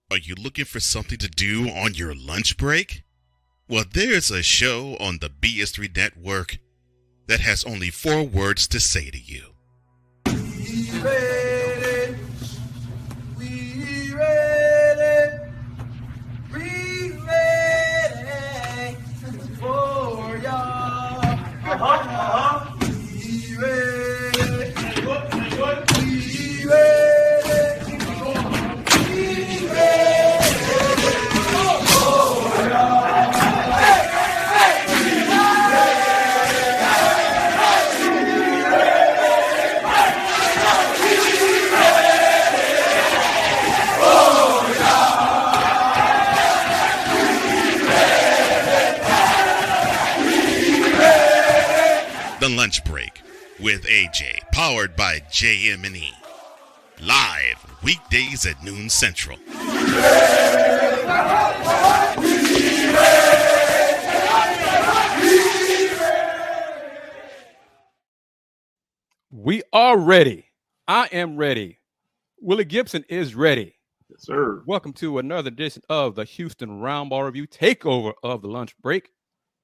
Are you looking for something to do on your lunch break? Well, there's a show on the BS3 network that has only 4 words to say to you. We ready. We ready. We ready for y'all. We ready. We ready. We ready for y'all. The Lunch Break with AJ, powered by JM&E. Live weekdays at noon Central. We are ready. I am ready. Willie Gibson is ready. Yes, sir. Welcome to another edition of the Houston Roundball Review Takeover of the Lunch Break,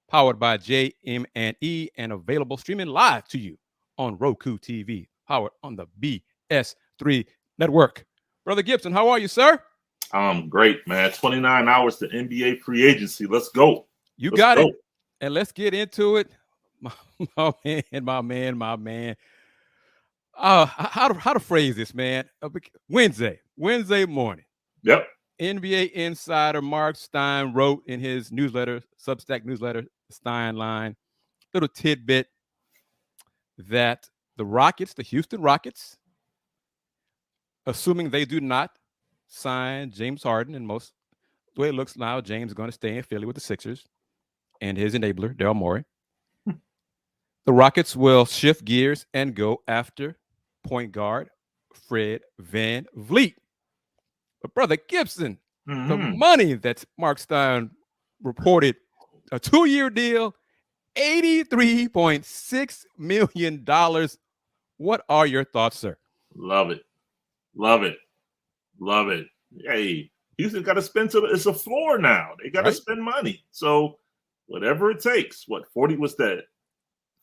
powered by JM&E and available streaming live to you on Roku TV, powered on the BS3 network. Brother Gibson, how are you, sir? I'm great, man. 29 hours to NBA free agency. Let's go. Let's got it. And let's get into it. My man. How to phrase this, man? Wednesday morning. Yep. NBA insider Mark Stein wrote in his newsletter, Substack newsletter, Stein Line, little tidbit that the Houston Rockets, assuming they do not sign James Harden, and most the way it looks now, James is going to stay in Philly with the Sixers and his enabler, Daryl Morey. The Rockets will shift gears and go after point guard Fred VanVleet. But Brother Gibson, the money that Mark Stein reported, a 2-year deal, $83.6 million. What are your thoughts, sir? Love it. Hey, Houston got to spend it's a floor now. They got to spend money. So whatever it takes. What, 40 was that?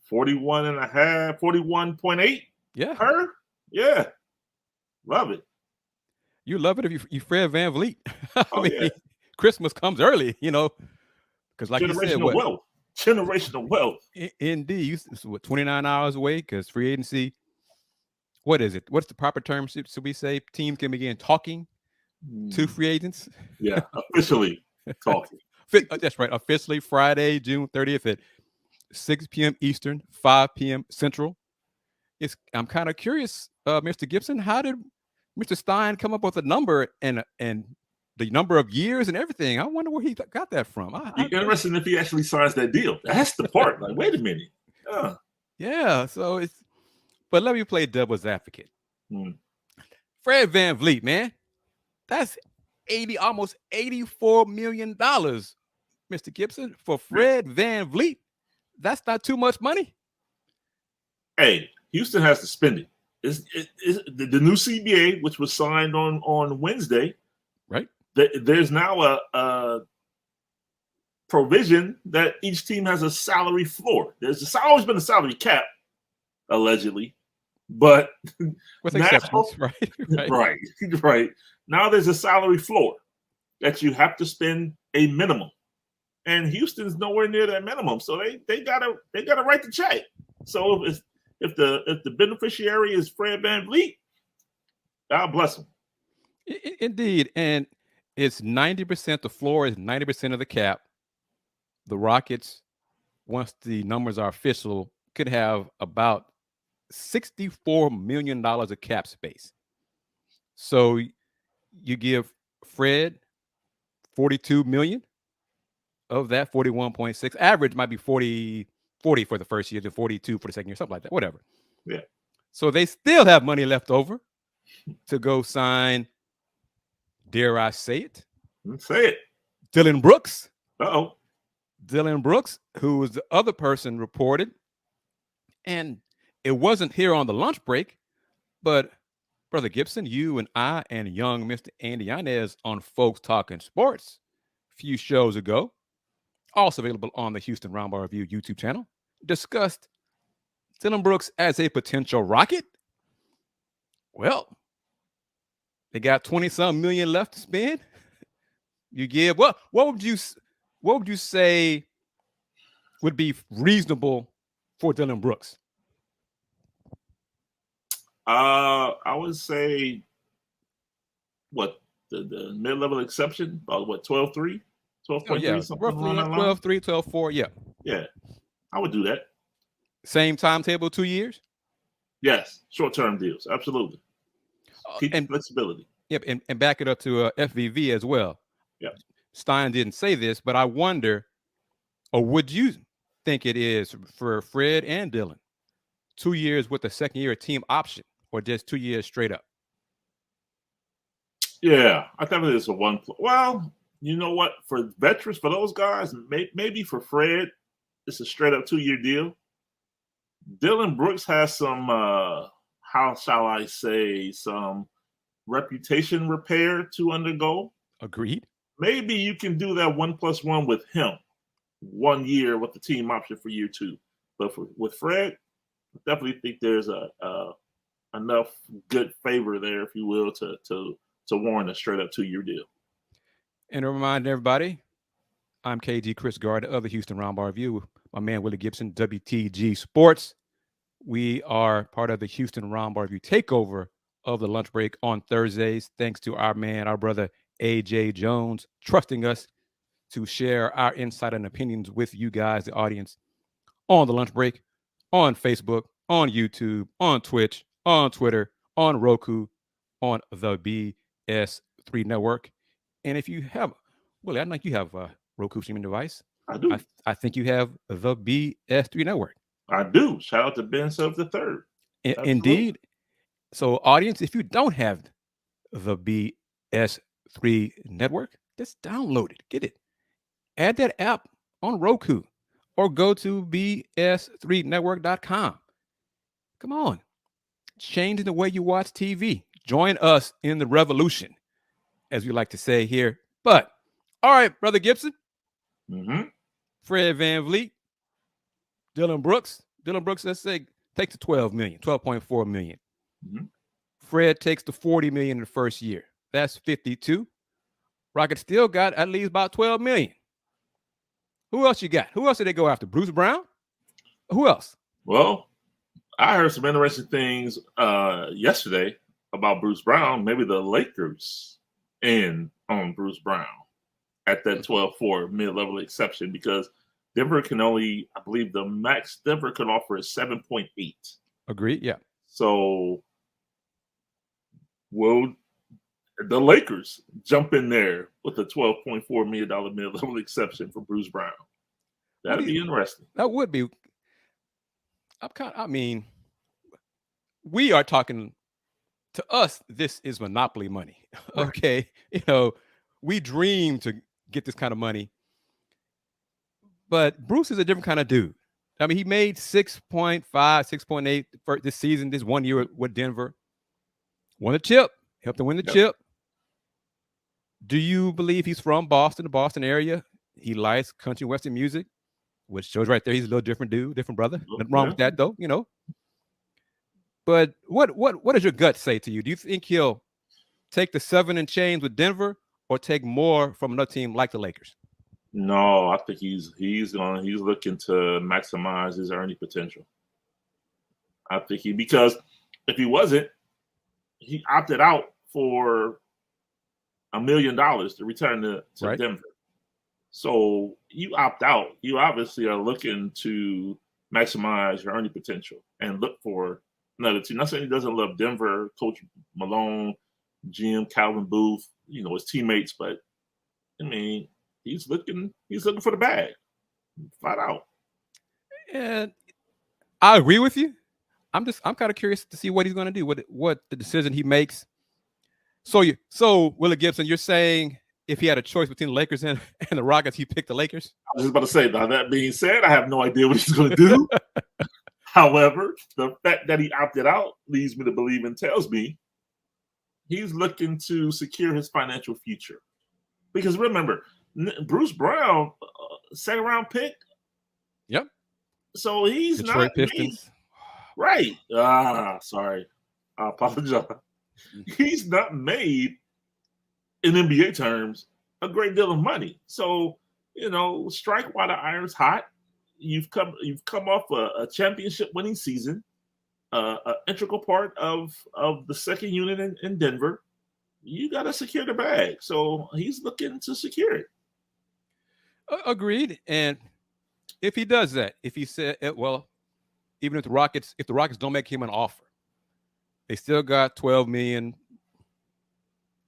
41 and a half, 41.8? Yeah. Her? Yeah. Love it. You love it if you Fred VanVleet. Yeah. Christmas comes early, because like you said, generational wealth. Indeed. It's 29 hours away because free agency, what is it? What's the proper term? Should we say teams can begin talking to free agents? Yeah, officially talking. That's right. Officially Friday, June 30th at 6 p.m. Eastern, 5 p.m. Central. I'm kind of curious, Mr. Gibson, how did Mr. Stein come up with a number and the number of years and everything? I wonder where he got that from. Interesting if he actually signs that deal. That's the part. Like, wait a minute. Yeah. So but let me play devil's advocate. Fred VanVleet, man, that's almost $84 million, Mr. Gibson, for Fred VanVleet. That's not too much money. Hey, Houston has to spend it. It's the new CBA, which was signed on Wednesday. Right. There's now a provision that each team has a salary floor. There's always been a salary cap, allegedly, but with exceptions, right. Now there's a salary floor that you have to spend a minimum, and Houston's nowhere near that minimum, so they gotta write the check. So if the beneficiary is Fred VanVleet, God bless him. Indeed, and it's 90%. The floor is 90% of the cap. The Rockets, once the numbers are official, could have about $64 million of cap space. So you give Fred $42 million of that 41.6. Average might be 40 for the first year, to 42 for the second year, something like that, whatever. Yeah. So they still have money left over to go sign, dare I say it? Say it. Dylan Brooks. Uh-oh. Dylan Brooks, who was the other person reported, and it wasn't here on the lunch break, but Brother Gibson, you and I and young Mr. Andy Yanez on Folks Talking Sports a few shows ago, also available on the Houston Roundball Review YouTube channel, discussed Dillon Brooks as a potential Rocket. Well, they got 20-some million left to spend. You give what would you say would be reasonable for Dillon Brooks? I would say what the mid-level exception, about what, 12.3, 12.3, something roughly along that line? 12.3, 12.4, yeah. Yeah, I would do that. Same timetable, 2 years? Yes, short-term deals, absolutely. Keep and flexibility. Yep, and back it up to FVV as well. Yep. Stein didn't say this, but I wonder, or would you think it is for Fred and Dillon, 2 years with a second-year team option, or just 2 years straight up? Yeah, I thought it is a one. Well, you know what? For veterans, for those guys, maybe for Fred, it's a straight-up 2-year deal. Dillon Brooks has some, how shall I say, some reputation repair to undergo. Agreed. Maybe you can do that 1+1 with him, 1 year with the team option for year 2. But with Fred, I definitely think there's enough good favor there, if you will, to warrant a straight up 2-year deal. And to remind everybody, I'm KG Chris Gard of the Houston Roundball Review. My man Willie Gibson, WTG Sports. We are part of the Houston Roundball Review takeover of the lunch break on Thursdays. Thanks to our man, our brother AJ Jones, trusting us to share our insight and opinions with you guys, the audience, on the lunch break, on Facebook, on YouTube, on Twitch, on Twitter, on Roku, on the BS3 network. And if you have, Willie, I know you have a Roku streaming device. I do. I think you have the BS3 network. I do. Shout out to Ben Sub the Third. Indeed. So, audience, if you don't have the BS3 network, just download it. Get it. Add that app on Roku or go to bs3network.com. Come on. Changing the way you watch TV. Join us in the revolution, as we like to say here. But, all right, Brother Gibson. Mm-hmm. Fred VanVleet. Dillon Brooks. Dillon Brooks, let's say, takes the $12.4 million. Mm-hmm. Fred takes the $40 million in the first year. That's 52. Rockets still got at least about $12 million. Who else you got? Who else did they go after? Bruce Brown? Who else? Well, I heard some interesting things yesterday about Bruce Brown. Maybe the Lakers in on Bruce Brown at that 12.4 mid-level exception, because Denver can only, I believe the max Denver could offer is 7.8. Agreed, yeah. So will the Lakers jump in there with a $12.4 million mid-level exception for Bruce Brown? That'd be interesting. That would be. We are talking, to us, this is monopoly money. Okay. You know, we dream to get this kind of money. But Bruce is a different kind of dude. I mean, he made 6.5, 6.8 for this season, this 1 year with Denver. Won a chip. Helped them win the chip. Do you believe he's from Boston, the Boston area? He likes country western music, which shows right there he's a little different dude, different brother. Nothing wrong with that, though, you know. But what does your gut say to you? Do you think he'll take the 7 and change with Denver or take more from another team like the Lakers? No, I think he's looking to maximize his earning potential. I think because if he wasn't, he opted out for $1 million to return to right. Denver. So you opt out. You obviously are looking to maximize your earning potential and look for another team. Not saying he doesn't love Denver, Coach Malone, GM Calvin Booth, you know, his teammates, but I mean, he's looking for the bag, flat out. And I agree with you. I'm kind of curious to see what he's going to do, what the decision he makes. So Willie Gibson, you're saying if he had a choice between the Lakers and the Rockets, he picked the Lakers? I was just about to say, now that being said, I have no idea what he's going to do. However, the fact that he opted out leads me to believe and tells me he's looking to secure his financial future. Because remember, Bruce Brown, second round pick. Yep. So he's Detroit not Pistons. Right. Sorry. I apologize. He's not made, in NBA terms, a great deal of money. So, strike while the iron's hot. You've come off a championship winning season, an integral part of the second unit in Denver. You got to secure the bag. So he's looking to secure it. Agreed. And if he does that, if he said, well, even if the Rockets don't make him an offer, they still got $12 million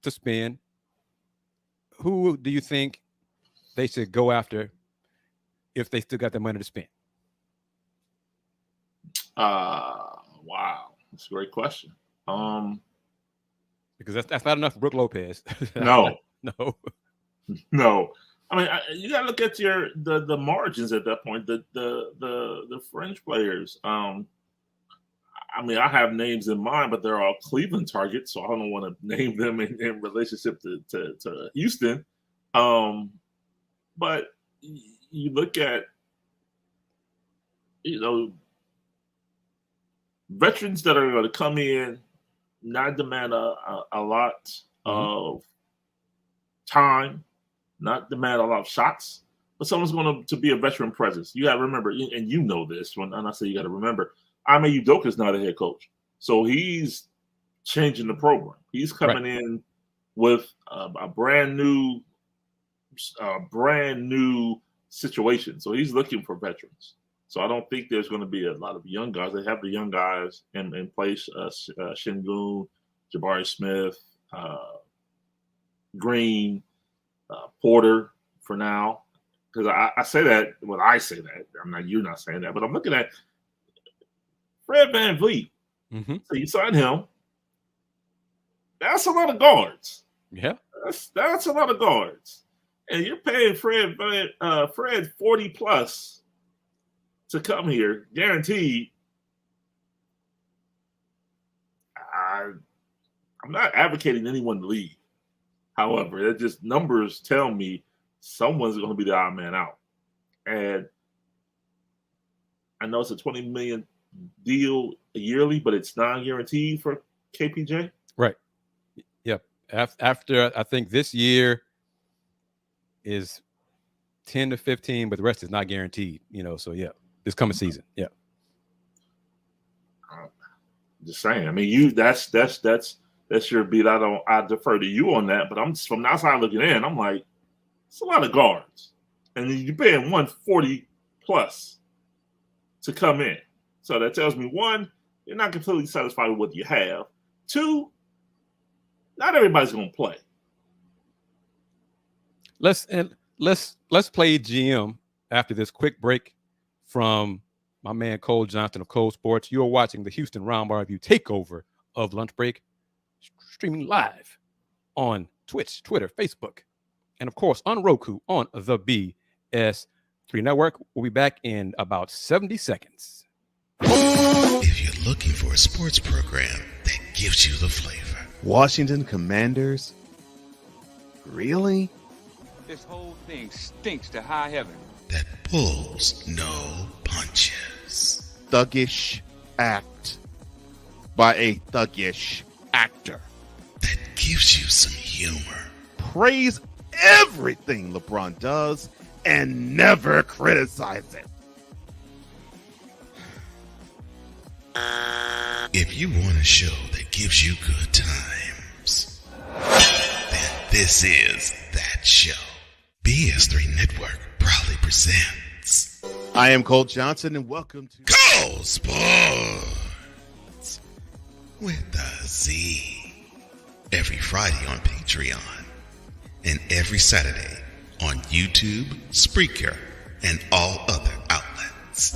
to spend. Who do you think they should go after if they still got the money to spend? Wow, that's a great question. Because that's not enough for Brook Lopez. No. No. I mean, you got to look at the margins at that point. The fringe players. I mean, I have names in mind, but they're all Cleveland targets, so I don't want to name them in relationship to Houston. But you look at, veterans that are going to come in, not demand a lot of time, not demand a lot of shots, but someone's going to be a veteran presence. You got to remember, and you know this, when I say you got to remember, Ime Udoka is not a head coach. So he's changing the program. He's coming in with a brand new situation. So he's looking for veterans. So I don't think there's going to be a lot of young guys. They have the young guys in place, Şengün, Jabari Smith, Green, Porter for now. Because I say that, well, I say that. You're not saying that, but I'm looking at Fred VanVleet. Mm-hmm. So you sign him. That's a lot of guards. Yeah. That's a lot of guards. And you're paying Fred 40 plus to come here, guaranteed. I'm not advocating anyone to leave. However, it just numbers tell me someone's going to be the odd man out. And I know it's a $20 million deal yearly, but it's non-guaranteed for KPJ. Right. Yep. After, I think this year is 10 to 15, but the rest is not guaranteed, so yeah, this coming season. Yeah. Just saying. I mean, that's your beat. I defer to you on that, but I'm just from the outside looking in. I'm like, it's a lot of guards, and you're paying 140 plus to come in. So that tells me, one, you're not completely satisfied with what you have. Two, not everybody's going to play. Let's play GM after this quick break from my man Cole Johnson of Cole Sports. You are watching the Houston Roundball Review takeover of Lunch Break, streaming live on Twitch, Twitter, Facebook, and of course on Roku on the BS3 Network. We'll be back in about 70 seconds. If you're looking for a sports program that gives you the flavor. Washington Commanders? Really? This whole thing stinks to high heaven. That pulls no punches. Thuggish act by a thuggish actor. That gives you some humor. Praise everything LeBron does and never criticize it. If you want a show that gives you good times, then this is that show. BS3 Network proudly presents. I am Cole Johnson, and welcome to Cole Sports with a Z. Every Friday on Patreon and every Saturday on YouTube, Spreaker, and all other outlets.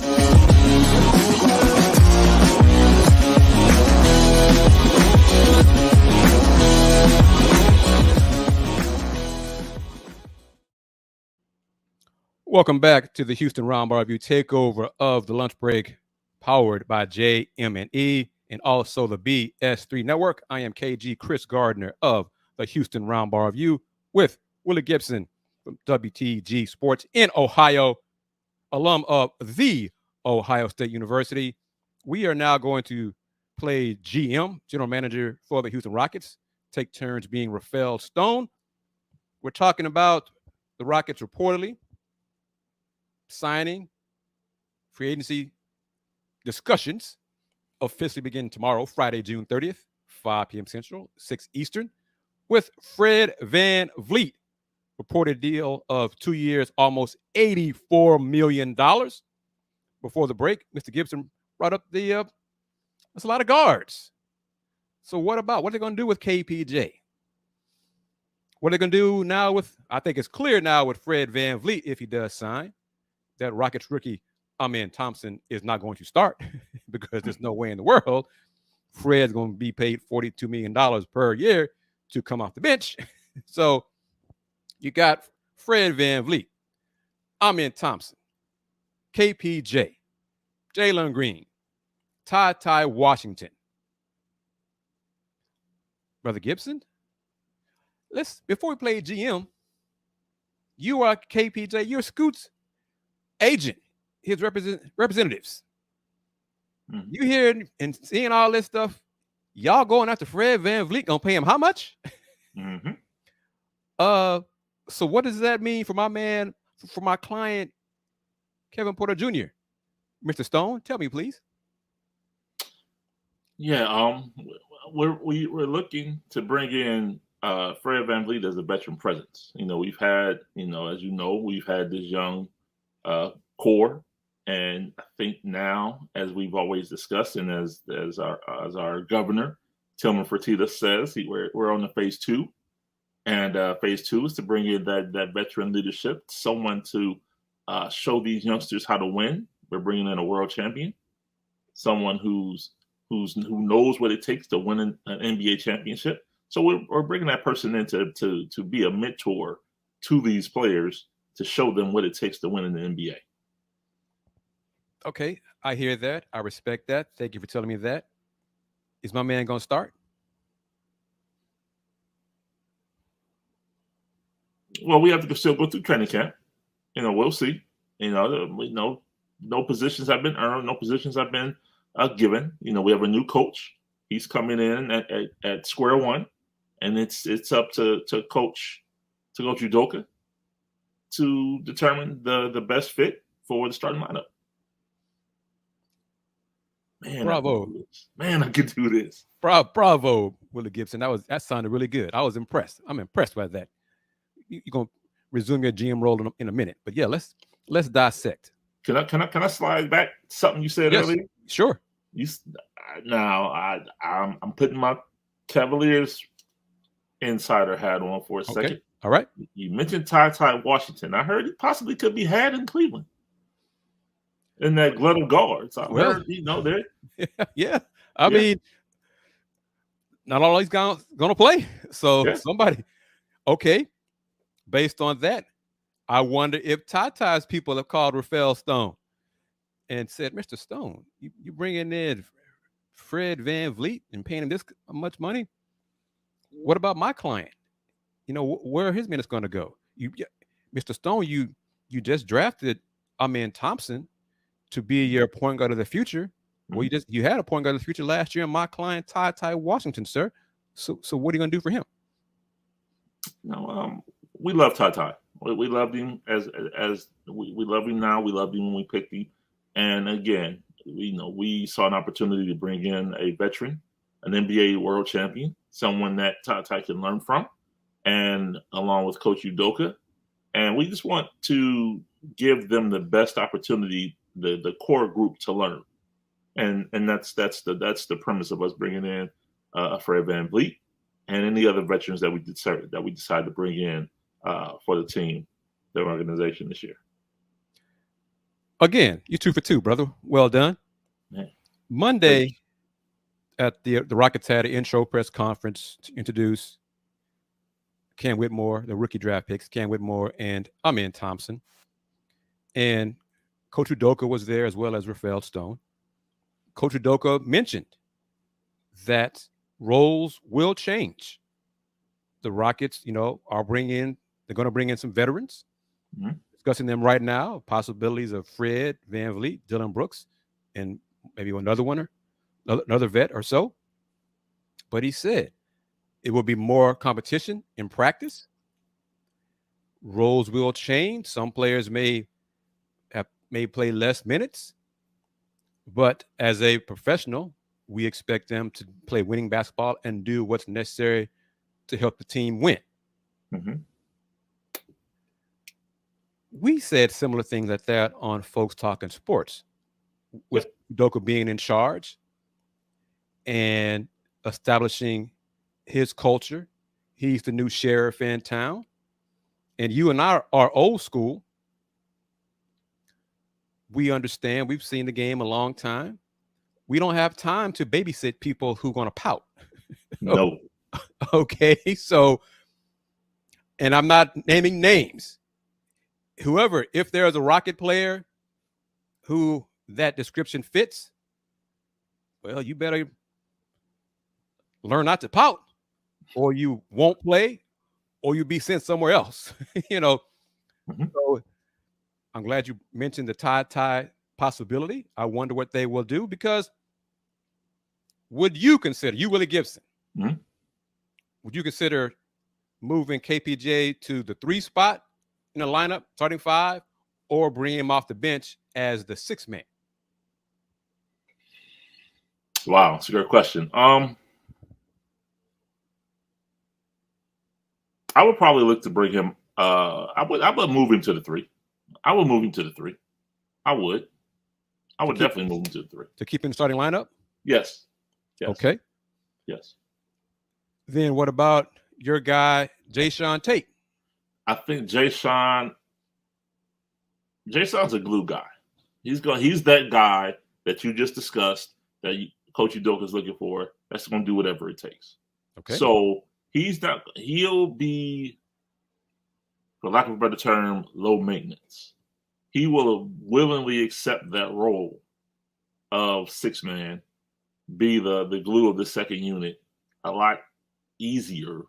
Welcome back to the Houston Roundball Review takeover of the Lunch Break, powered by JM&E. and also the BS3 Network. I am KG Chris Gardner of the Houston Roundball Review with Willie Gibson from WTG Sports in Ohio, alum of the Ohio State University. We are now going to play GM, general manager for the Houston Rockets, take turns being Rafael Stone. We're talking about the Rockets reportedly signing free agency discussions officially begin tomorrow, Friday, June 30th, 5 p.m. Central, 6 Eastern, with Fred VanVleet. Reported deal of 2 years, almost $84 million. Before the break, Mr. Gibson brought up that's a lot of guards. So what are they going to do with KPJ? What are they going to do now I think it's clear now with Fred VanVleet, if he does sign, that Rockets rookie Amen Thompson is not going to start because there's no way in the world Fred's going to be paid $42 million per year to come off the bench. So you got Fred VanVleet, Amen Thompson, KPJ, Jalen Green, Ty Washington. Brother Gibson, before we play GM, you are KPJ, you're Scoot's agent, his representatives. Mm-hmm. You hearing and seeing all this stuff, y'all going after Fred VanVleet, gonna pay him how much? Mm-hmm. So what does that mean for my client, Kevin Porter Jr.? Mr. Stone, tell me, please. Yeah, we're looking to bring in Fred VanVleet as a veteran presence. We've had, as we've had this young core, and I think now, as we've always discussed, and as our governor Tillman Fertitta says, we're on the phase 2, and phase 2 is to bring in that veteran leadership, someone to show these youngsters how to win. We're bringing in a world champion, someone who knows what it takes to win an NBA championship. So we're bringing that person in to be a mentor to these players, to show them what it takes to win in the NBA. Okay, I hear that. I respect that. Thank you for telling me that. Is my man going to start? Well, we have to still go through training camp. We'll see. No positions have been earned. No positions have been given. We have a new coach. He's coming in at square one, and it's up to Coach Udoka to determine the best fit for the starting lineup. Man, bravo! I could do this. Bravo, Willie Gibson. That sounded really good. I was impressed. I'm impressed by that. You're gonna resume your GM role in a minute, but yeah, let's dissect. Can I slide back something you said earlier? Sure. I'm putting my Cavaliers insider hat on for a second. Okay. All right. You mentioned Ty Washington. I heard he possibly could be had in Cleveland in that glut of guards. I heard, there. Yeah. I mean, not all he's going to play. So somebody, okay. Based on that, I wonder if Ty's people have called Rafael Stone and said, Mr. Stone, you bringing in Fred VanVleet and paying him this much money? What about my client? Where are his minutes going to go? Mr. Stone, you just drafted Amen Thompson to be your point guard of the future. Well, you had a point guard of the future last year, and my client Ty Washington, sir. So what are you going to do for him? No, we love Ty. We loved him as we love him now. We loved him when we picked him. And again, we saw an opportunity to bring in a veteran, an NBA world champion, someone that Ty can learn from, and along with Coach Udoka. And we just want to give them the best opportunity, the core group, to learn. And that's the premise of us bringing in Fred VanVleet and any other veterans that we decide to bring in for the team, the organization this year. Again, you 2 for 2, brother. Well done. Man. Monday at the Rockets had an intro press conference to introduce Cam Whitmore, the rookie draft picks, Cam Whitmore and Amen Thompson. And Coach Udoka was there as well as Rafael Stone. Coach Udoka mentioned that roles will change. The Rockets, are they're going to bring in some veterans. Mhm. Discussing them right now, possibilities of Fred VanVleet, Dylan Brooks, and maybe another vet or so. But he said it will be more competition in practice. Roles will change. Some players may play less minutes, but as a professional, we expect them to play winning basketball and do what's necessary to help the team win. Mhm. We said similar things like that on Folks Talking Sports, with Udoka being in charge and establishing his culture. He's the new sheriff in town. And you and I are old school. We understand. We've seen the game a long time. We don't have time to babysit people who are going to pout. No. Okay. So, and I'm not naming names. Whoever, if there's a Rocket player who that description fits, well, you better learn not to pout, or you won't play, or you'll be sent somewhere else. Mhm. So I'm glad you mentioned the tie possibility. I wonder what they will do, because would you consider, you Willie Gibson, Mhm. would you consider moving KPJ to the 3 spot in the lineup, starting 5, or bring him off the bench as the 6th man? Wow, that's a great question. I would probably look to bring him. I would move him to the 3. I would move him to the 3. I would definitely move him to the 3. To keep in the starting lineup? Yes. Yes. Okay. Yes. Then what about your guy, Jayshawn Tate? I think Jayshawn's a glue guy. He's that guy that you just discussed that Coach Udoka is looking for. That's going to do whatever it takes. Okay. So he'll be, for lack of a better term, low maintenance. He will willingly accept that role of 6 man, be the glue of the second unit, a lot easier,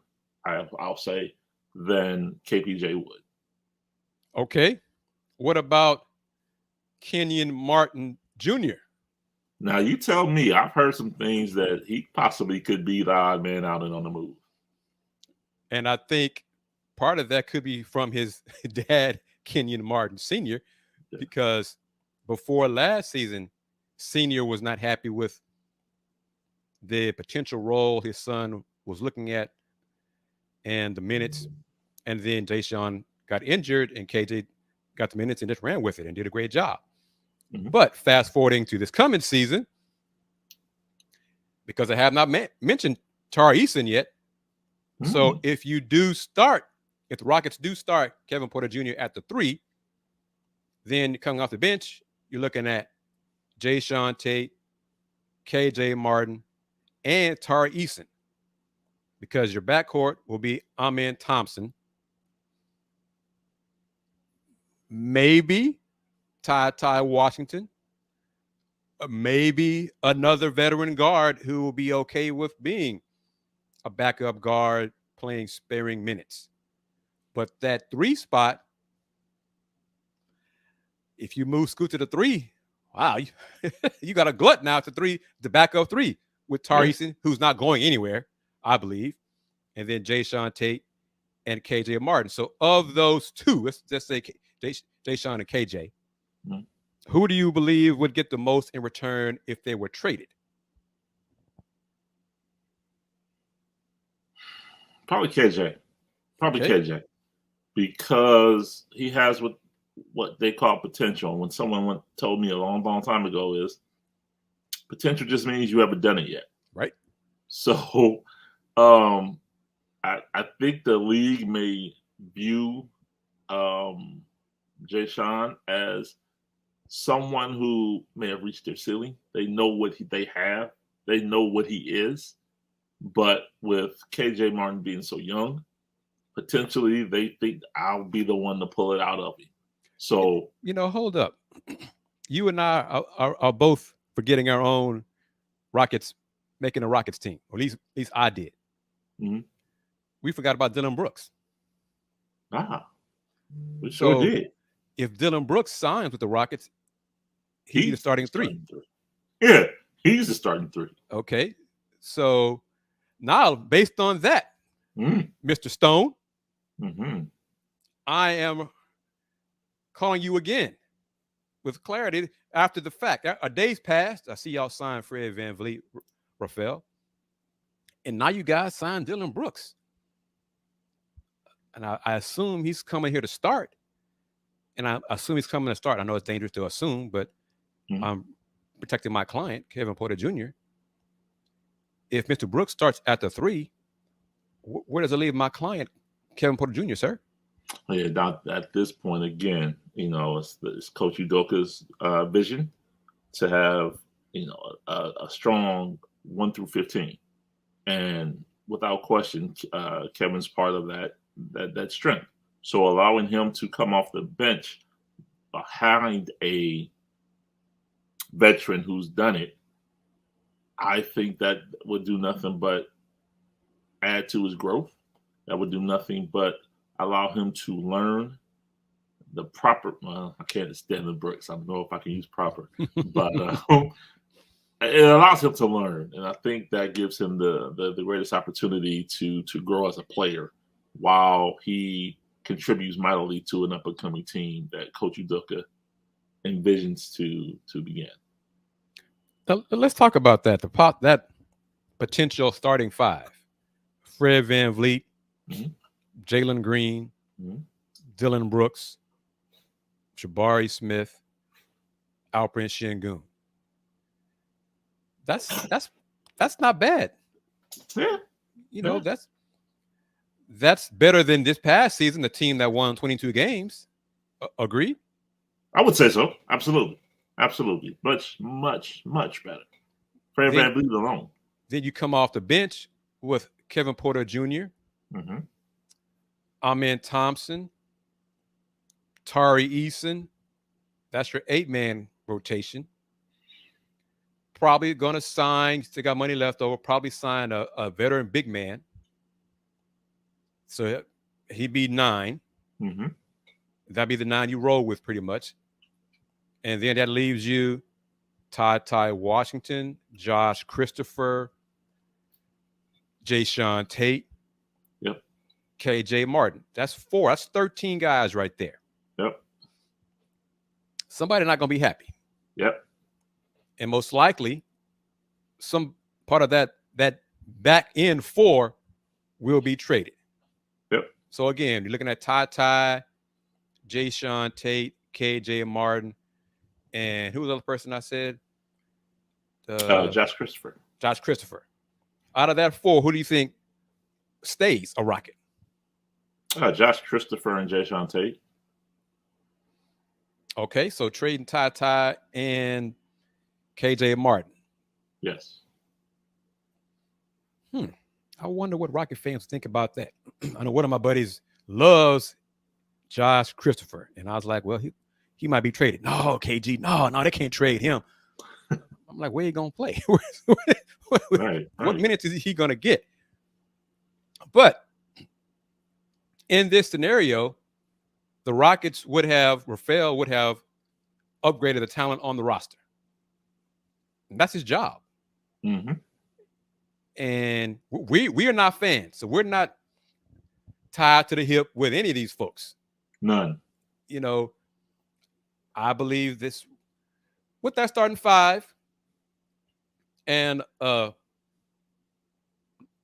I'll say, than KPJ would. Okay. What about Kenyon Martin Jr.? Now, you tell me. I've heard some things that he possibly could be the odd man out and on the move. And I think part of that could be from his dad, Kenyon Martin Sr., because before last season, Sr. was not happy with the potential role his son was looking at and the minutes. And then Jayshawn got injured and KJ got the minutes and just ran with it and did a great job. Mhm. But fast forwarding to this coming season, because I have not mentioned Tari Eason yet. So if the Rockets do start Kevin Porter Jr. at the 3, then coming off the bench, you're looking at Jayshawn Tate, KJ Martin, and Tari Eason, because your backcourt will be Amen Thompson, maybe Ty Washington, maybe another veteran guard who will be okay with being a backup guard playing sparing minutes. But that 3 spot, if you move Scoot to the 3, wow, you got a glut now to 3, the backup 3 with Tari Eason, who's not going anywhere, I believe, and then Jayshawn Tate and KJ Martin. So of those 2, let's just say Jayshawn and KJ, who do you believe would get the most in return if they were traded? Probably KJ. Okay. KJ. Because he has what they call potential. When someone told me a long, long time ago is potential just means you haven't done it yet. Right. So I think the league may view Jayshawn as someone who may have reached their ceiling. They know what they have. They know what he is. But with KJ Martin being so young, potentially they think I'll be the one to pull it out of him. So, hold up. You and I are both forgetting our own Rockets making a Rockets team, or at least I did. Mhm. We forgot about Dylan Brooks. We sure did. If Dylan Brooks signs with the Rockets, he'd be the starting three. Yeah, he's the starting three. Okay. So now, based on that, Mr. Stone, I am calling you again with clarity after the fact. A day's passed. I see y'all signed Fred VanVleet, Rafael. And now you guys signed Dylan Brooks. And I assume he's coming here to start. And I assume he's coming to start. I know it's dangerous to assume, but I'm protecting my client, Kevin Porter Jr. If Mr. Brooks starts at the 3, where does it leave my client, Kevin Porter Jr., sir? Yeah, now at this point, again, it's Coach Udoka's vision to have, a strong 1 through 15. And without question, Kevin's part of that strength. So allowing him to come off the bench, having a veteran who's done it, I think that would do nothing but add to his growth. That would do nothing but allow him to learn the proper. Well, I can't stand the Brooks. I don't know if I can use proper, but it allows him to learn, and I think that gives him the greatest opportunity to grow as a player, while he contributes mightily to an up-and-coming team that Coach Udoka envisions to begin. Let's talk about that. That potential starting 5: Fred VanVleet, Jalen Green, Dylan Brooks, Jabari Smith, Alperen Şengün. That's not bad. Yeah. That's better than this past season, the team that won 22 games. Agree? I would say so. Absolutely. Much, much, much better. Fred VanVleet alone. Then you come off the bench with Kevin Porter Jr., Amen Thompson, Tari Eason. That's your 8-man rotation. Probably going to sign, still got money left over, probably sign a veteran big man. So he'd be 9. That'd be the 9 you roll with pretty much. And then that leaves you Ty Washington, Josh Christopher, Jayshawn Tate, KJ Martin. That's 4. That's 13 guys right there. Somebody not going to be happy. And most likely, some part of that back end 4 will be traded. So again, you're looking at Ty, Jayshawn Tate, KJ Martin, and who was the other person I said? Josh Christopher. Josh Christopher. Out of that 4, who do you think stays a Rocket? Josh Christopher and Jayshawn Tate. Okay, so trading Ty and KJ Martin. Yes. I wonder what Rocket fans think about that. I know one of my buddies loves Josh Christopher, and I was like, well, he might be traded. No, KG, no, they can't trade him. I'm like, where you gonna play? What minutes is he gonna get? But in this scenario, the Rockets Rafael would have upgraded the talent on the roster. And that's his job. And we are not fans, so we're not tied to the hip with any of these folks. None. I believe this with that starting 5 and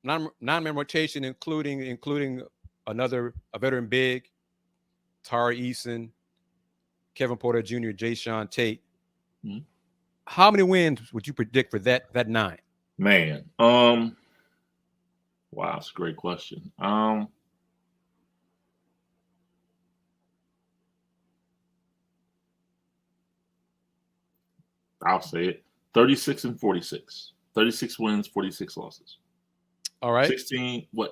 non-man rotation, including a veteran big, Tari Eason, Kevin Porter Jr., Jayshawn Tate. How many wins would you predict for that 9? Man, wow, that's a great question. I'll say it: 36 and 46. 36 wins, 46 losses. All right.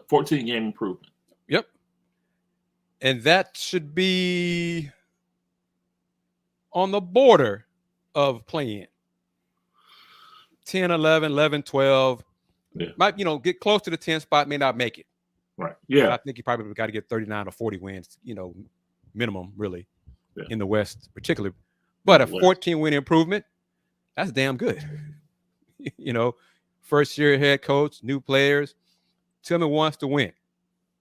14 game improvement. Yep. And that should be on the border of playing 10, 11, 12. Yeah. Might, get close to the 10 spot, may not make it. Right. Yeah. I think you probably got to get 39 or 40 wins, minimum, really, in the West particularly. But a 14-win improvement, that's damn good. First year head coach, new players. Tillman wants to win.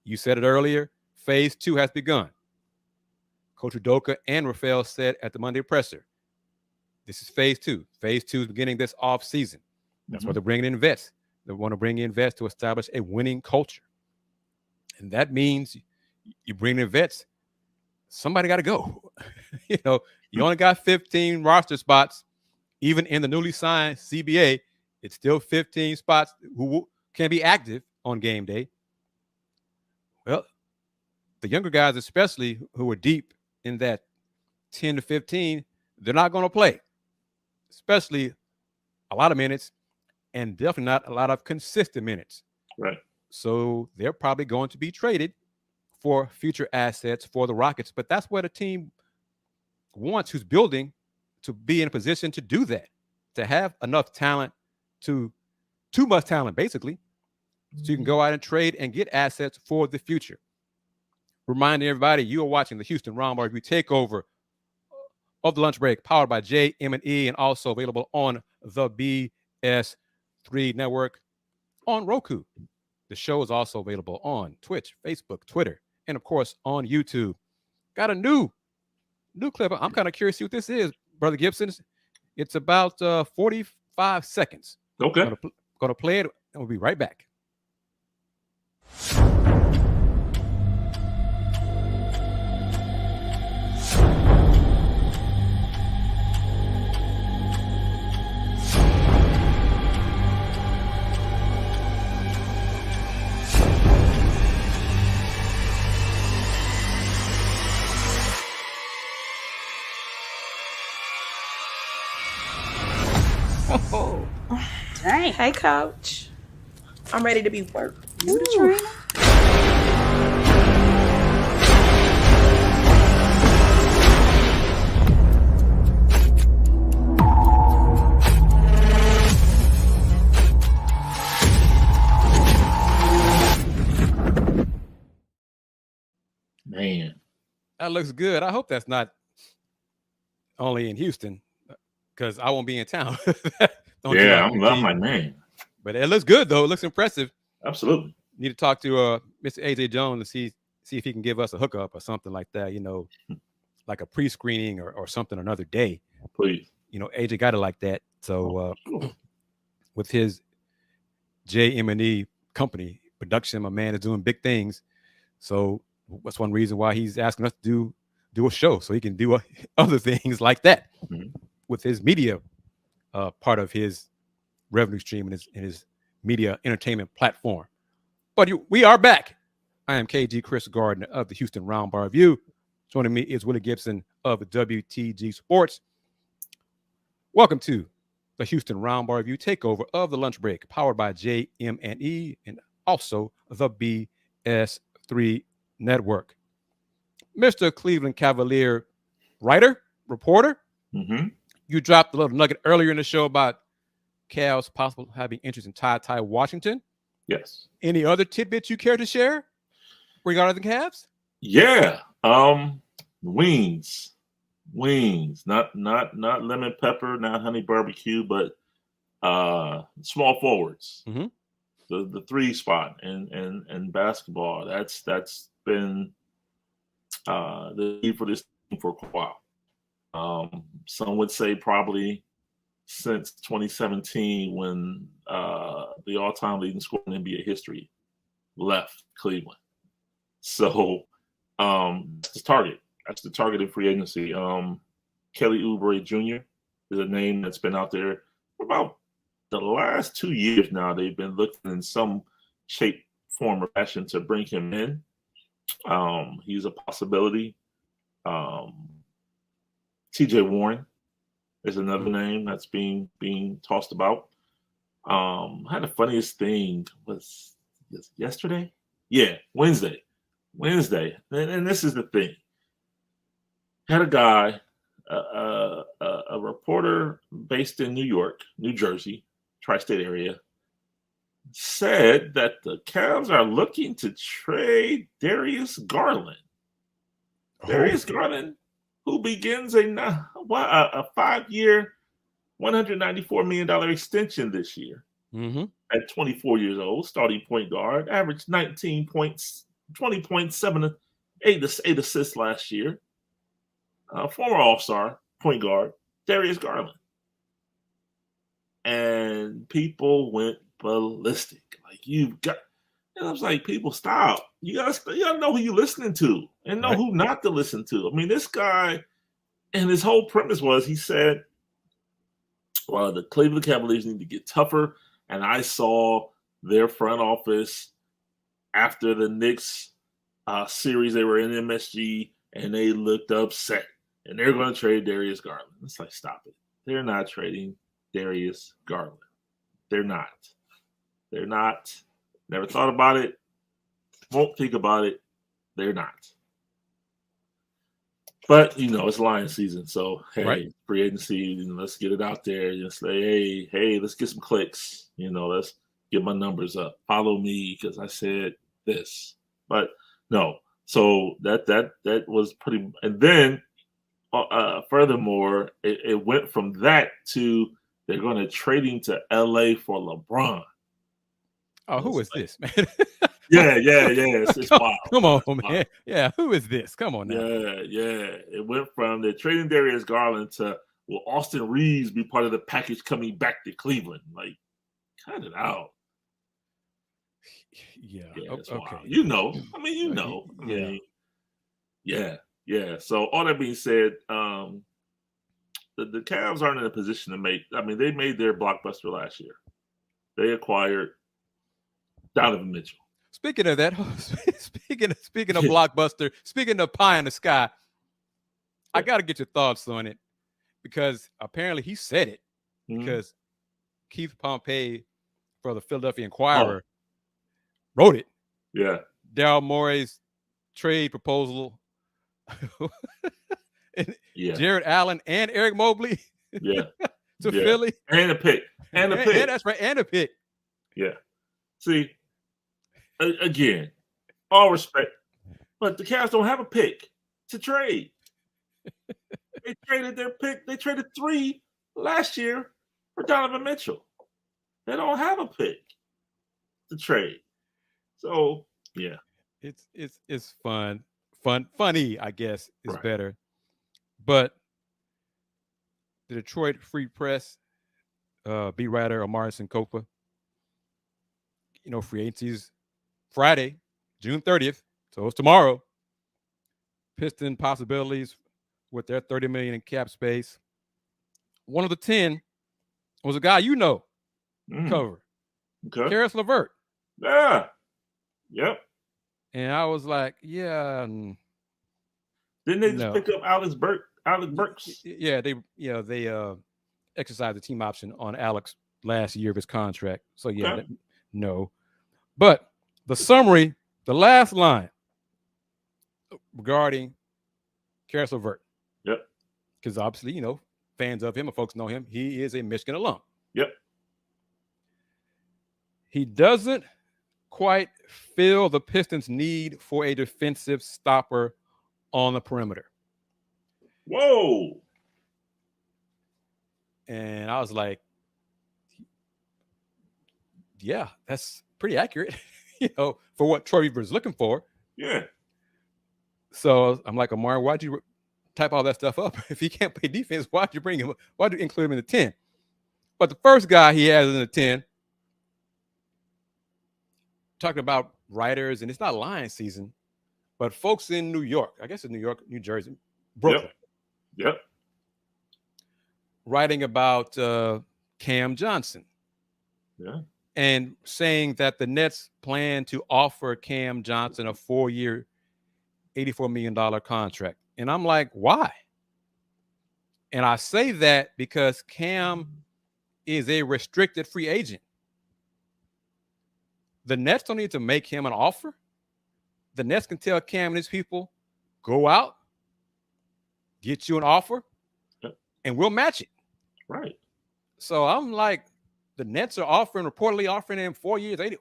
You said it earlier. Phase 2 has begun. Coach Udoka and Rafael said at the Monday presser, this is phase 2. Phase 2 is beginning this off season. That's why they're bringing in vets. They want to bring in vets to establish a winning culture. And that means you bring in vets. Somebody got to go. You only got 15 roster spots. Even in the newly signed CBA, it's still 15 spots who can be active on game day. Well, the younger guys, especially who are deep in that 10 to 15, they're not going to play, especially a lot of minutes and definitely not a lot of consistent minutes. Right. So they're probably going to be traded for future assets for the Rockets. But that's what a team wants who's building to be in a position to do that, to have enough talent, too much talent, basically, so you can go out and trade and get assets for the future. Reminding everybody, you are watching the Houston Roundball Review Takeover of the Lunch Break, powered by JM&E, and also available on the BS3 network on Roku. The show is also available on Twitch, Facebook, Twitter, and of course on YouTube. Got a new clip. I'm kind of curious to see what this is, Brother Gibson. It's about 45 seconds. Okay. Gonna play it, and we'll be right back. Oh, dang. Hey, Coach. I'm ready to be worked. You the trainer? Man. That looks good. I hope that's not only in Houston, because I won't be in town. I'm like, man. But it looks good, though. It looks impressive. Absolutely. Need to talk to Mr. AJ Jones to see if he can give us a hookup or something like that, like a pre-screening or something another day. Please. AJ got it like that. So with his JM&E company production, my man is doing big things. So that's one reason why he's asking us to do a show, so he can do other things like that with his media part of his revenue stream and his media entertainment platform. But we are back. I am KG Chris Gardner of the Houston Roundball Review. Joining me is Willie Gibson of WTG Sports. Welcome to the Houston Roundball Review Takeover of the Lunch Break, powered by JM&E and also the BS3 Network. Mr. Cleveland Cavalier writer, reporter, you dropped a little nugget earlier in the show about Cavs possible having interest in Ty Washington. Yes. Any other tidbits you care to share regarding the Cavs? Yeah. Wings, not lemon pepper, not honey barbecue, but small forwards. The 3 spot in basketball. That's been the need for this team for a while. Some would say probably since 2017, when the all-time leading scorer in NBA history left Cleveland. So that's the target. That's the target in free agency. Kelly Oubre Jr. is a name that's been out there for about the last 2 years now. They've been looking in some shape, form, or fashion to bring him in. He's a possibility. TJ Warren is another name that's being tossed about. I had the funniest thing was yesterday. Yeah, Wednesday. And this is the thing. Had a guy, a reporter based in New York, New Jersey, tri-state area, said that the Cavs are looking to trade Darius Garland. Darius Garland, who begins a 5-year, $194 million extension this year at 24 years old, starting point guard, averaged 19 points, 20.7, 8 assists last year. Former All-Star point guard, Darius Garland. And people went ballistic. Like, you've got, and I was like, people, stop. You gotta know who you're listening to and know who not to listen to. I mean, this guy, and his whole premise was, he said, well, the Cleveland Cavaliers need to get tougher. And I saw their front office after the Knicks series, they were in MSG, and they looked upset. And they're going to trade Darius Garland. It's like, stop it. They're not trading Darius Garland. They're not. They're not. Never thought about it. Won't think about it. They're not. But, it's Lions season. So, hey, free agency, let's get it out there. Just say, hey, let's get some clicks. Let's get my numbers up. Follow me because I said this. But, no. So, that was pretty. And then, furthermore, it went from that to they're going to trading to LA for LeBron. Oh, who is this, man? Yeah. It's wild. Come on, man. Yeah, who is this? Come on now. Yeah. It went from they're trading Darius Garland to, will Austin Reeves be part of the package coming back to Cleveland? Like, cut it out. Yeah. It's okay. wild. I mean, Yeah. So all that being said, the Cavs aren't in a position to make. I mean, they made their blockbuster last year. They acquired Donovan Mitchell. Speaking of that, speaking of blockbuster, speaking of pie in the sky, I got to get your thoughts on it because apparently he said it because Keith Pompey for the Philadelphia Inquirer wrote it. Yeah. Daryl Morey's trade proposal. Jared Allen and Eric Mobley to Philly. And a pick. And that's right. And a pick. Yeah. See, again, all respect, but the Cavs don't have a pick to trade. They traded their pick. They traded 3 last year for Donovan Mitchell. They don't have a pick to trade. So, yeah. It's funny, I guess, is better. But the Detroit Free Press beat writer Amari Sankofa, free agency's Friday, June 30th, so it's tomorrow. Piston possibilities with their $30 million in cap space. One of the 10 was a guy cover. Okay. Karis LeVert. Yeah. Yep. And I was like, yeah. Didn't they just pick up Alex Burks? Yeah, they exercised the team option on Alex last year of his contract. So no. But the summary, the last line regarding Karis LeVert. Yep. Because obviously, fans of him or folks know him, he is a Michigan alum. Yep. He doesn't quite fill the Pistons' need for a defensive stopper on the perimeter. Whoa. And I was like, yeah, that's pretty accurate, for what Troy Weaver is looking for. Yeah. So I'm like, Amar, why'd you type all that stuff up? If he can't play defense, why'd you bring him? Why'd you include him in the 10? But the first guy he has in the 10, talking about writers, and it's not Lion season, but folks in New York, I guess it's New York, New Jersey, Brooklyn. Yep. Writing about Cam Johnson. Yeah. And saying that the Nets plan to offer Cam Johnson a 4-year, $84 million contract. And I'm like, why? And I say that because Cam is a restricted free agent. The Nets don't need to make him an offer. The Nets can tell Cam and his people, go out, get you an offer, and we'll match it. Right. So I'm like, the Nets are reportedly offering him 4 years, 80.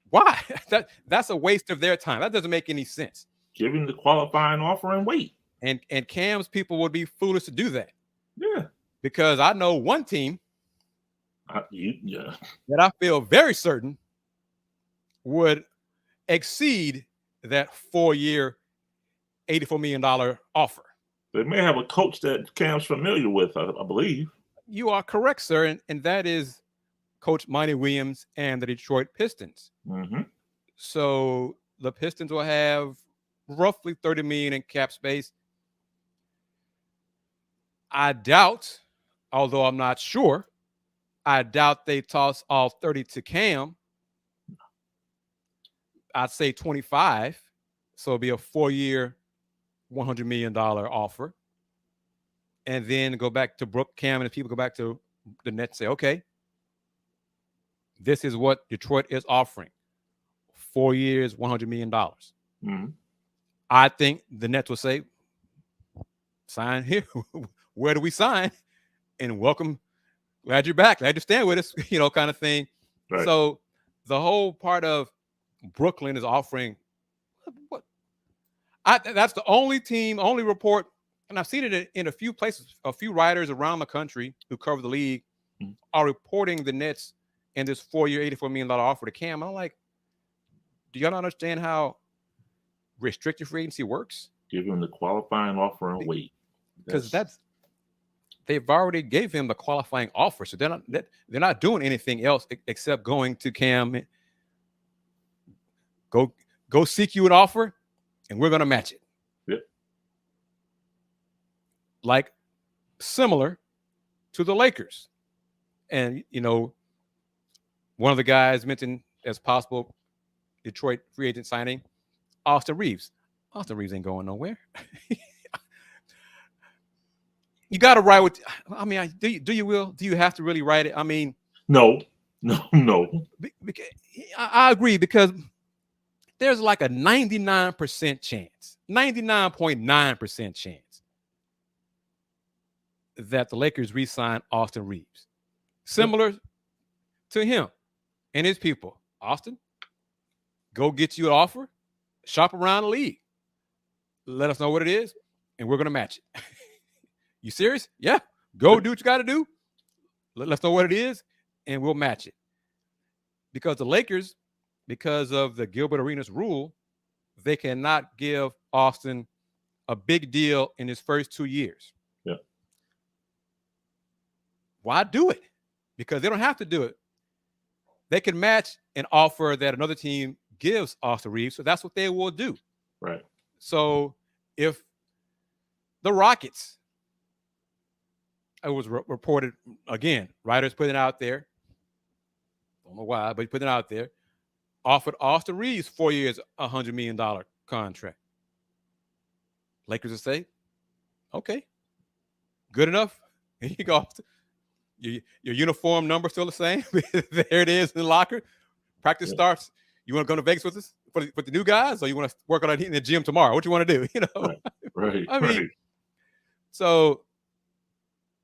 Why? That's a waste of their time. That doesn't make any sense. Give him the qualifying offer and wait. And Cam's people would be foolish to do that. Yeah. Because I know one team that I feel very certain would exceed that 4-year, $84 million offer. They may have a coach that Cam's familiar with, I believe. You are correct, sir. And that is Coach Monty Williams and the Detroit Pistons. Mm-hmm. So the Pistons will have roughly $30 million in cap space. I doubt, although I'm not sure, I doubt they toss all 30 to Cam. I'd say 25. So it'll be a 4-year, $100 million offer. And then go back to Cam, and people go back to the Nets and say, okay, this is what Detroit is offering. 4 years, $100 million. Mm-hmm. I think the Nets will say, sign here. Where do we sign? And welcome. Glad you're back. Glad you stand with us, kind of thing. Right. So the whole part of Brooklyn is offering what? That's the only report, and I've seen it in a few places. A few writers around the country who cover the league are reporting the Nets and this 4-year, $84 million offer to Cam. I'm like, do y'all not understand how restricted free agency works? Give him the qualifying offer and wait. Because they've already gave him the qualifying offer, so they're not doing anything else except going to Cam. Go seek you an offer, and we're going to match it. Yep. Like similar to the Lakers. And, one of the guys mentioned as possible Detroit free agent signing, Austin Reeves. Austin Reeves ain't going nowhere. You got to write with. I mean, do you have to really write it? I mean, no. I agree, because there's like a 99% chance, 99.9% chance that the Lakers re-sign Austin Reeves. Similar to him and his people. Austin, go get you an offer, shop around the league. Let us know what it is, and we're going to match it. You serious? Yeah. Go do what you got to do. Let us know what it is, and we'll match it. Because the Lakers, because of the Gilbert Arenas rule, they cannot give Austin a big deal in his first 2 years. Yeah. Why do it? Because they don't have to do it. They can match an offer that another team gives Austin Reeves, so that's what they will do. Right. So if the Rockets, it was reported, again, writers putting it out there, don't know why, but putting it out there, offered Austin Reeves 4 years, $100 million contract. Lakers would say, okay, good enough. Here you go. Your uniform number still the same. There it is in the locker. Practice starts. You want to go to Vegas with us for the new guys, or you want to work on it in the gym tomorrow? What you want to do? Right. I mean, so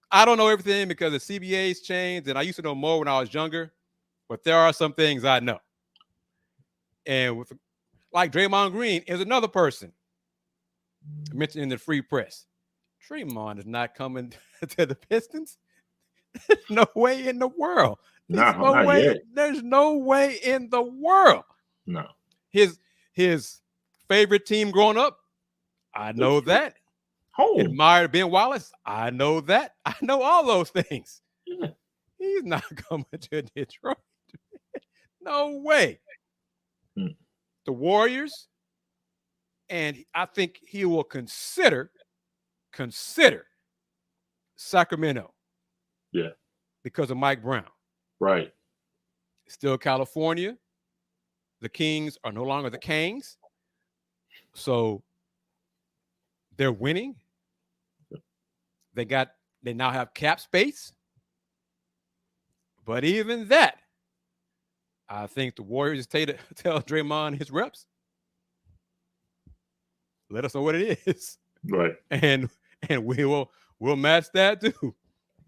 I don't know everything because the CBA's changed, and I used to know more when I was younger, but there are some things I know. And like Draymond Green is another person mentioned in the Free Press. Draymond is not coming to the Pistons. There's no way in the world. There's no way in the world. No. His favorite team growing up, I know that. Admired Ben Wallace, I know that. I know all those things. Yeah. He's not coming to Detroit. No way. The Warriors, and I think he will consider Sacramento. Yeah. Because of Mike Brown. Right. Still California. The Kings are no longer the Kings. So they're winning. They now have cap space. But even that, I think the Warriors tell Draymond his reps, let us know what it is. Right. And we'll match that too.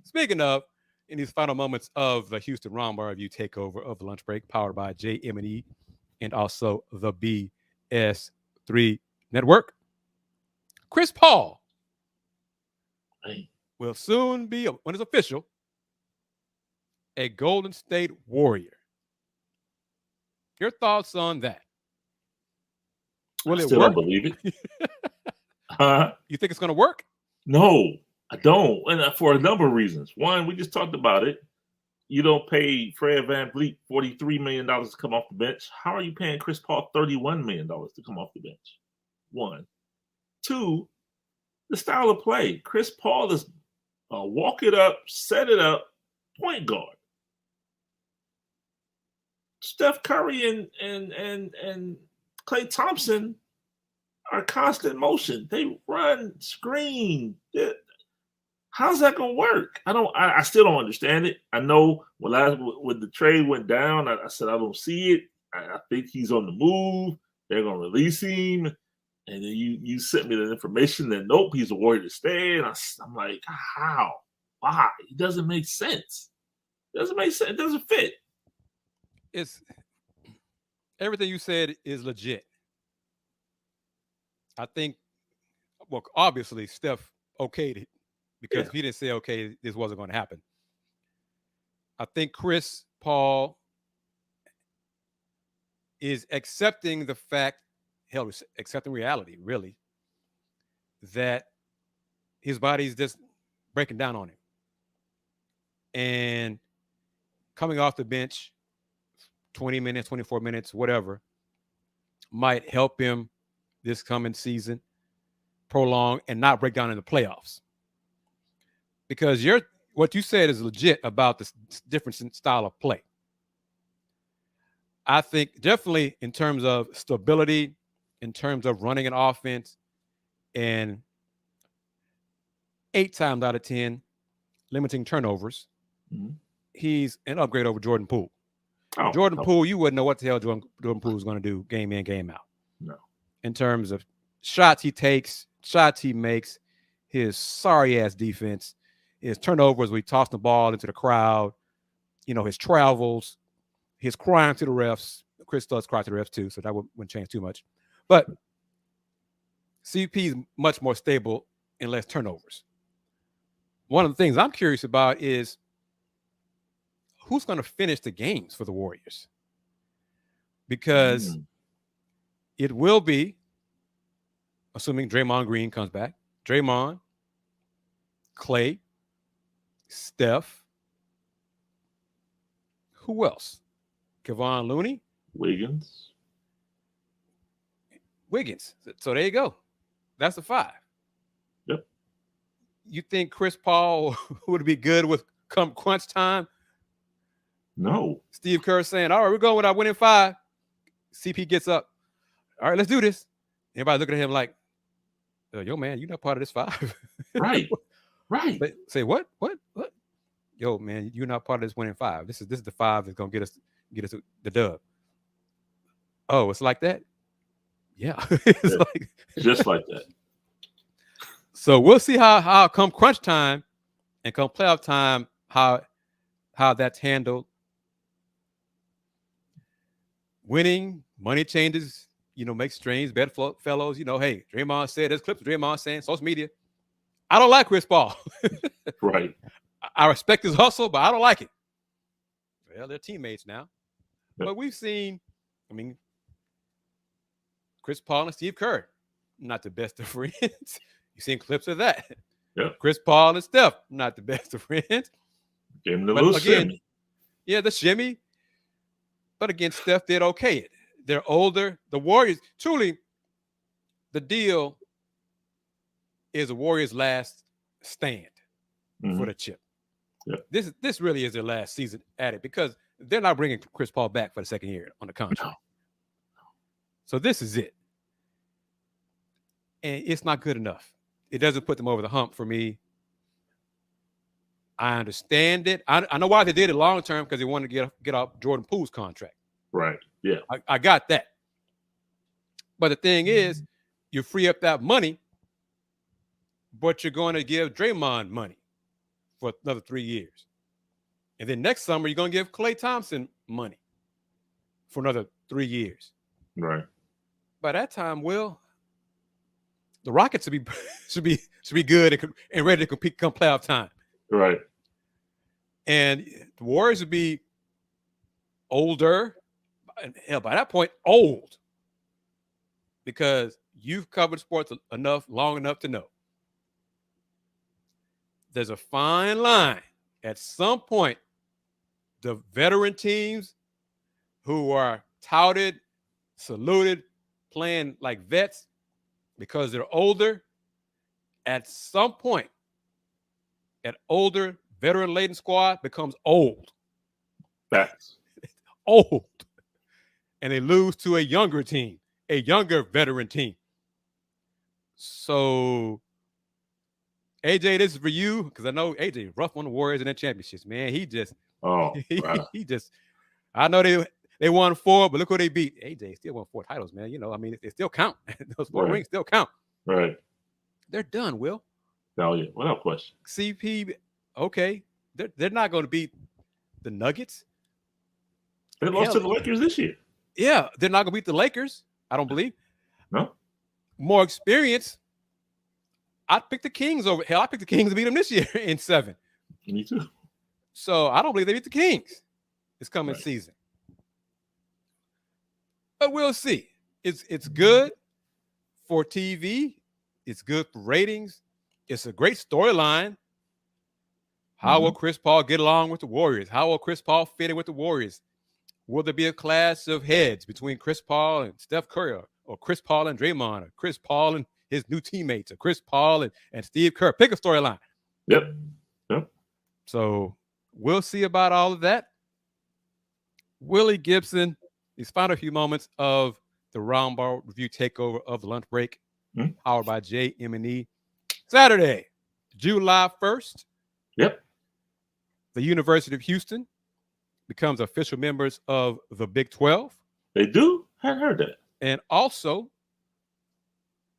Speaking of, in these final moments of the Houston Roundball Review takeover of the lunch break, powered by JM&E and also the BS3 Network. Chris Paul will soon be, when it's official, a Golden State Warrior. Your thoughts on that? Will it Still work? don't believe it. You think it's going to work? No, I don't. And for a number of reasons. One, we just talked about it. You don't pay Fred VanVleet $43 million to come off the bench. How are you paying Chris Paul $31 million to come off the bench? One. Two, the style of play. Chris Paul is walk it up, set it up, point guard. Steph Curry and Klay Thompson are constant motion. They run, screen. How's that gonna work? I still don't understand it. I know when the trade went down, I said I don't see it. I think he's on the move. They're gonna release him, and then you sent me the information that nope, he's a Warrior to stay. And I'm like, how? Why? It doesn't make sense. It doesn't make sense. It doesn't fit. It's everything you said is legit. I think, well, obviously Steph okayed it because if he didn't say okay, this wasn't going to happen. I think Chris Paul is accepting the fact, accepting reality, really, that his body's just breaking down on him. And coming off the bench, 20 minutes, 24 minutes, whatever, might help him this coming season, prolong and not break down in the playoffs. Because what you said is legit about the difference in style of play. I think definitely in terms of stability, in terms of running an offense, and 8 times out of 10, limiting turnovers, he's an upgrade over Jordan Poole. Jordan Poole, you wouldn't know what the hell Jordan Poole is going to do game in, game out. No. In terms of shots he takes, shots he makes, his sorry-ass defense, his turnovers where he tossed the ball into the crowd, his travels, his crying to the refs. Chris does cry to the refs too, so that wouldn't change too much. But CP is much more stable and less turnovers. One of the things I'm curious about is who's going to finish the games for the Warriors? Because it will be, assuming Draymond Green comes back, Draymond, Klay, Steph, who else? Kevon Looney? Wiggins. So there you go. That's the 5. Yep. You think Chris Paul would be good with come crunch time? No. Steve Kerr saying, all right, we're going with our winning 5. CP gets up. All right, let's do this. Everybody looking at him like, yo, man, you're not part of this 5. Right. Right. But say, what? Yo, man, you're not part of this winning 5. This is the 5 that's gonna get us the dub. Oh, it's like that? Yeah. It's just like that. So we'll see how come crunch time and come playoff time, how that's handled. Winning, money changes, makes strange bedfellows. Hey, Draymond said, there's clips of Draymond saying, social media, I don't like Chris Paul. Right. I respect his hustle, but I don't like it. Well, they're teammates now. Yep. But we've seen, Chris Paul and Steve Kerr, not the best of friends. You've seen clips of that. Yep. Chris Paul and Steph, not the best of friends. Gave him the little shimmy. Yeah, the shimmy. But again, Steph did okay it. They're older. The Warriors, truly, the deal is the Warriors' last stand for the chip. Yep. This really is their last season at it because they're not bringing Chris Paul back for the second year on the contract. No. So this is it. And it's not good enough. It doesn't put them over the hump for me. I understand it. I know why they did it long term because they wanted to get off Jordan Poole's contract. Right. Yeah. I got that. But the thing is, you free up that money, but you're going to give Draymond money for another 3 years. And then next summer, you're going to give Klay Thompson money for another 3 years. Right. By that time, Will, the Rockets should be good and ready to compete come playoff time. Right. And the Warriors would be older. And hell, by that point, old. Because you've covered sports long enough to know. There's a fine line. At some point, the veteran teams who are touted, saluted, playing like vets because they're older, at some point, an older veteran-laden squad becomes old. Facts. Old. And they lose to a younger team, a younger veteran team. So, AJ, this is for you, because I know AJ rough on the Warriors in their championships, man. He just, wow. I know they won 4, but look who they beat. AJ still won 4 titles, man. You know, I mean, they still count. Those 4 rings still count. Right. They're done, Will. Oh, yeah. Without question. CP, okay. They're not going to beat the Nuggets. They lost to the Lakers this year. Yeah, they're not going to beat the Lakers, I don't believe. No. More experience. I'd pick the Kings over. Hell, I picked the Kings to beat them this year in 7. Me too. So I don't believe they beat the Kings this coming season. But we'll see. It's good for TV. It's good for ratings. It's a great storyline. How will Chris Paul get along with the Warriors? How will Chris Paul fit in with the Warriors? Will there be a clash of heads between Chris Paul and Steph Curry, or Chris Paul and Draymond, or Chris Paul and his new teammates, or Chris Paul and Steve Kerr? Pick a storyline. Yep. So we'll see about all of that. Willie Gibson, these final few moments of the Roundball Review Takeover of the Lunch Break, powered by JM&E. Saturday, July 1st. Yep. The University of Houston becomes official members of the Big 12. They do? Hadn't heard that. And also,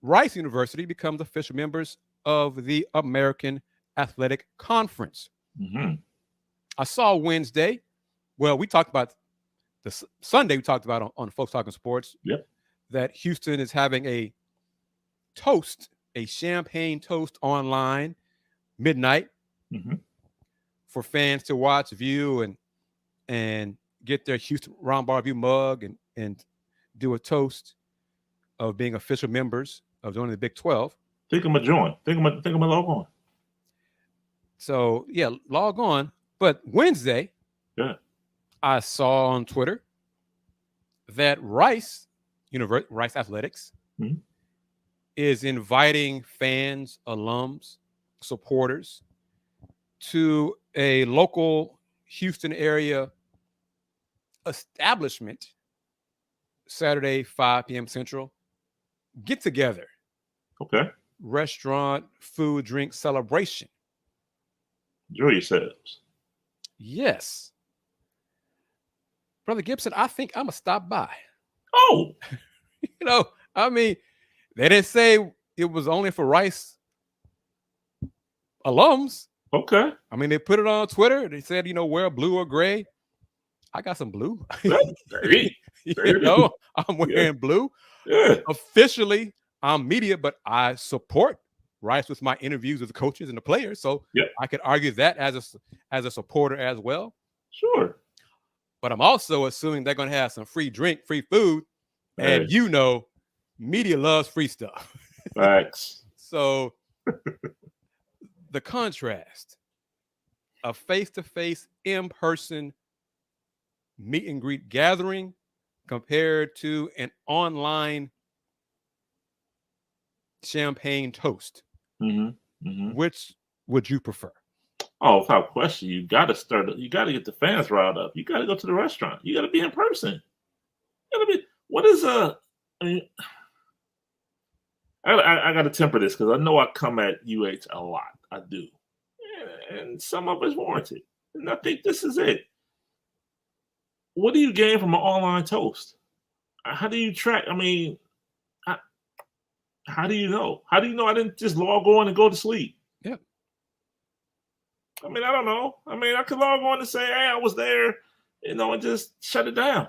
Rice University becomes official members of the American Athletic Conference. I saw Wednesday. Well, we talked about the Sunday. We talked about on Folks Talking Sports. Yep. That Houston is having a toast, a champagne toast online midnight for fans to watch, view, and get their Houston Roundball Review mug and do a toast of being official members of joining the Big 12. Think I'm a join. Think I'm a log on. So yeah, log on. But Wednesday, I saw on Twitter that Rice Athletics is inviting fans, alums, supporters to a local Houston area establishment Saturday, 5 p.m. Central. Get together. Okay. Restaurant, food, drink, celebration. Enjoy yourselves. Yes. Brother Gibson, I think I'm going to stop by. Oh. I mean, they didn't say it was only for Rice alums. Okay. I mean, they put it on Twitter. They said, wear blue or gray. I got some blue. I'm wearing blue. Yeah. Officially, I'm media, but I support Rice with my interviews with the coaches and the players. So I could argue that as a supporter as well. Sure. But I'm also assuming they're going to have some free drink, free food. Hey. And media loves free stuff. Facts. So the contrast of face-to-face, in-person meet and greet gathering compared to an online champagne toast. Which would you prefer? Oh, without question, you got to get the fans riled up. You got to go to the restaurant. You got to be in person. I got to temper this because I know I come at UH a lot. I do. And some of it's warranted. And I think this is it. What do you gain from an online toast? How do you track? I mean, how do you know? How do you know I didn't just log on and go to sleep? Yeah. I mean, I don't know. I mean, I could log on and say, hey, I was there, and just shut it down.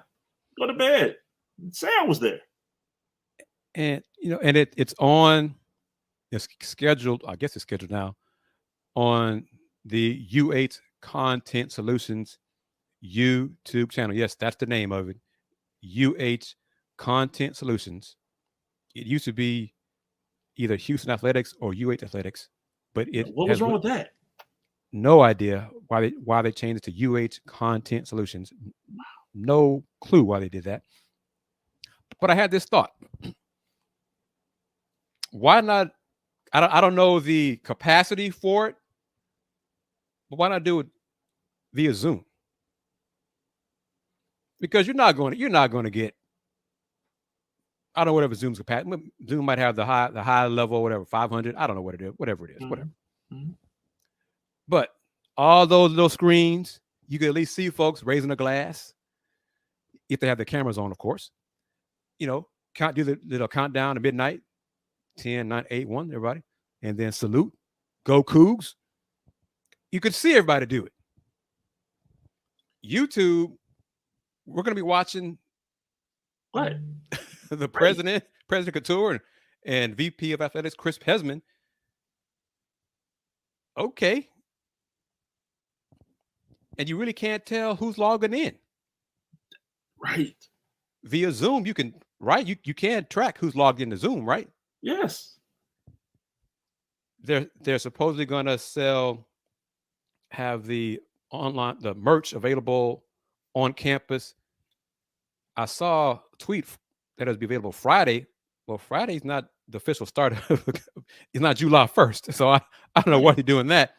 Go to bed. Say I was there. And and it's on. It's scheduled. I guess it's scheduled now on the U8 Content Solutions YouTube channel. Yes, that's the name of it. UH Content Solutions. It used to be either Houston Athletics or UH Athletics, but What was wrong with that? No idea why they changed it to UH Content Solutions. No clue why they did that. But I had this thought. Why not? I don't know the capacity for it, but why not do it via Zoom? Because you're not going to get. I don't know whatever Zoom's capacity. Zoom might have the high level, whatever 500. I don't know what it is. Whatever it is, whatever. Mm-hmm. But all those little screens, you can at least see folks raising a glass if they have their cameras on, of course. Do the little countdown to midnight, 10, 9, 8, 1, everybody, and then salute, go Coogs. You could see everybody do it. YouTube, we're going to be watching what the President Couture, and VP of Athletics Chris Pesman. Okay. And you really can't tell who's logging in. Right. Via Zoom, you can, right? You can track who's logged into Zoom, right? Yes. They're supposedly going to have the merch available on campus. I saw a tweet that it'll be available Friday. Well, Friday's not the official start. It's not July 1st. So I don't know why they're doing that.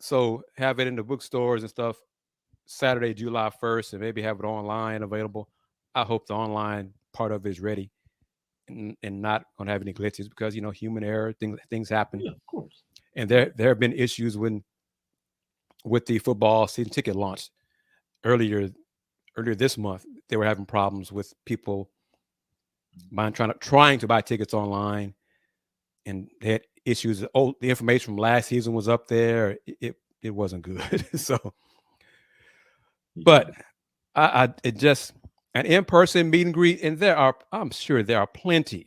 So have it in the bookstores and stuff Saturday, July 1st, and maybe have it online available. I hope the online part of it is ready and not going to have any glitches because, human error, things happen. Yeah, of course. And there have been issues with the football season ticket launch earlier this month. They were having problems with people trying to buy tickets online, and they had issues. The information from last season was up there. It wasn't good. So, but it just an in-person meet and greet, and I'm sure there are plenty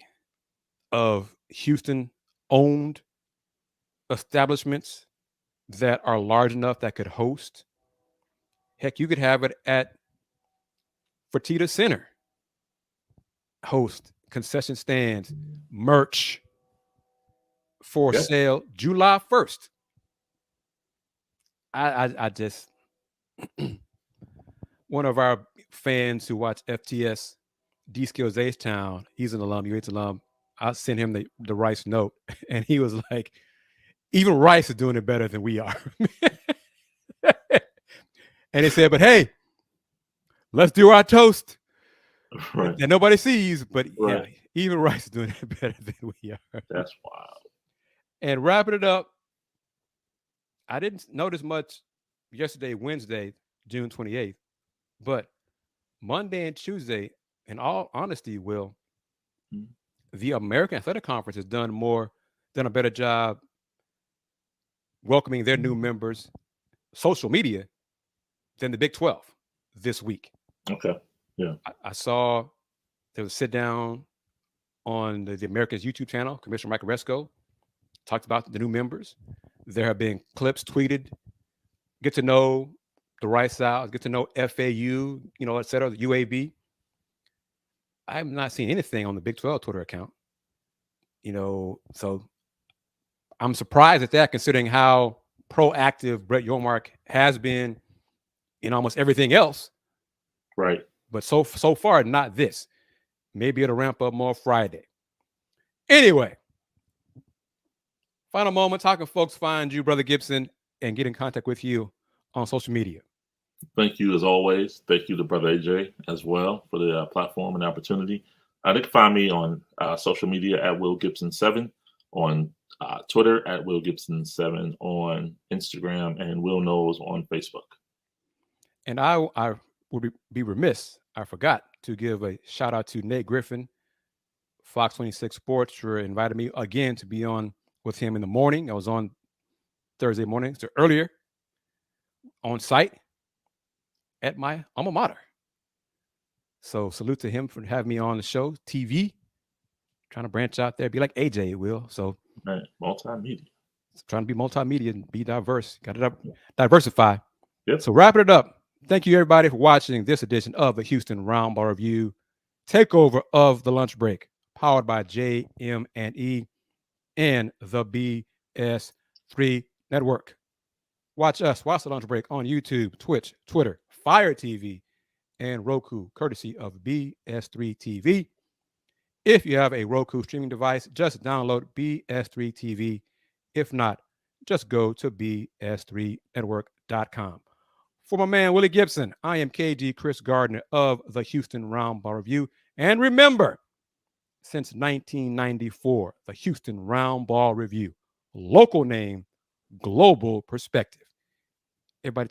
of Houston-owned establishments that are large enough that could host. Heck, you could have it at Fertitta Center. Host concession stands, merch for sale July 1st. I just one of our fans who watch FTS, D Skills H-Town, he's an alum, UH alum. I sent him the Rice note, and he was like, even Rice is doing it better than we are. And he said, but hey, let's do our toast. Right. That nobody sees, but yeah, even Rice is doing it better than we are. That's wild. And wrapping it up, I didn't notice much yesterday, Wednesday, June 28th, but Monday and Tuesday, in all honesty, Will, the American Athletic Conference has done a better job welcoming their new members, social media, than the Big 12 this week. Okay. Yeah. I saw there was a sit down on the Americans YouTube channel. Commissioner Mike Resco talked about the new members. There have been clips tweeted. Get to know the Rice Owls, get to know FAU, et cetera, the UAB. I have not seen anything on the Big 12 Twitter account. So I'm surprised at that, considering how proactive Brett Yormark has been in almost everything else. Right. But so far, not this. Maybe it'll ramp up more Friday. Anyway, final moment. How can folks find you, Brother Gibson, and get in contact with you on social media? Thank you, as always. Thank you to Brother AJ as well for the platform and opportunity. They can find me on social media at Will Gibson 7, on Twitter at Will Gibson 7, on Instagram, and Will Knows on Facebook. And I would be remiss. I forgot to give a shout out to Nate Griffin, Fox 26 Sports, for inviting me again to be on with him in the morning. I was on Thursday morning, so earlier on site at my alma mater. So salute to him for having me on the show, TV, trying to branch out there, be like AJ will. So Man, multimedia. Trying to be multimedia and be diverse. Got it diversify. Yep. So wrapping it up. Thank you everybody for watching this edition of the Houston Roundball Review, takeover of the lunch break, powered by JM&E and the BS3 Network. Watch the lunch break on YouTube, Twitch, Twitter, Fire TV, and Roku, courtesy of BS3 TV. If you have a Roku streaming device, just download BS3 TV. If not, just go to bs3network.com. For my man, Willie Gibson, I am KG Chris Gardner of the Houston Roundball Review. And remember, since 1994, the Houston Roundball Review, local name, global perspective. Everybody